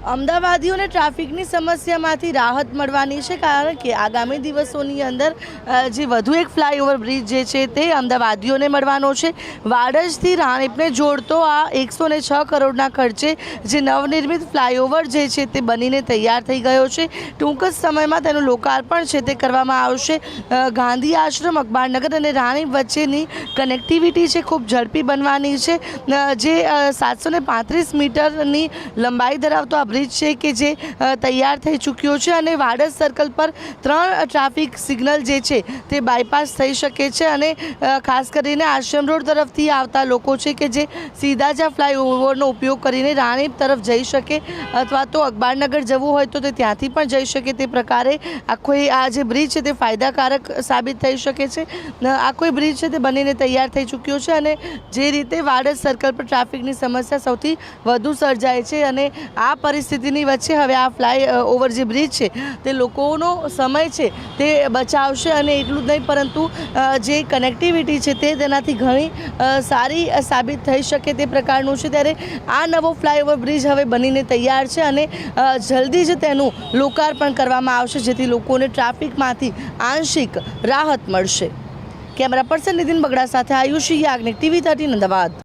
અમદાવાદીઓને ટ્રાફિકની સમસ્યામાંથી રાહત મળવાની છે, કારણ કે આગામી દિવસોની અંદર જે વધુ એક ફ્લાયઓવર બ્રિજ જે છે તે અમદાવાદીઓને મળવાનો છે। વાડજથી રાણીપને જોડતો આ 106 કરોડના ખર્ચે જે નવનિર્મિત ફ્લાયઓવર જે છે તે બનીને તૈયાર થઈ ગયો છે। ટૂંક જ સમયમાં તેનું લોકાર્પણ છે તે કરવામાં આવશે। ગાંધી આશ્રમ, અખબારનગર અને રાણીપ વચ્ચેની કનેક્ટિવિટી છે ખૂબ ઝડપી બનવાની છે। જે 735 મીટરની લંબાઈ ધરાવતો આ બ્રિજ છે કે જે તૈયાર થઈ ચૂક્યો છે અને વાડજ સર્કલ પર 3 ટ્રાફિક સિગ્નલ જે છે તે બાયપાસ થઈ શકે છે અને ખાસ કરીને આશ્રમ રોડ તરફથી આવતા લોકો છે કે જે સીધા જ આ ફ્લાયઓવરનો ઉપયોગ કરીને રાણીપ તરફ જઈ શકે અથવા તો અખબારનગર જવું હોય તો તે ત્યાંથી પણ જઈ શકે, તે પ્રકારે આખો આ જે બ્રિજ છે તે ફાયદાકારક સાબિત થઈ શકે છે। આખો બ્રિજ છે તે બનીને તૈયાર થઈ ચૂક્યો છે અને જે રીતે વાડજ સર્કલ પર ટ્રાફિકની સમસ્યા સૌથી વધુ સર્જાય છે અને આ પરિસ્થિતિની વચ્ચે હવે આ ફ્લાય ઓવર જે બ્રિજ છે તે લોકોનો સમય છે તે બચાવશે અને એટલું જ નહીં પરંતુ જે કનેક્ટિવિટી છે તે તેનાથી ઘણી સારી સાબિત થઈ શકે તે પ્રકારનું છે। ત્યારે આ નવો ફ્લાયઓવર બ્રિજ હવે બનીને તૈયાર છે અને જલ્દી જ તેનું લોકાર્પણ કરવામાં આવશે, જેથી લોકોને ટ્રાફિકમાંથી આંશિક રાહત મળશે। કેમેરા પર્સન નિતિન બગડા સાથે આયુષી યાજ્ઞિક, TV 13 અમદાવાદ।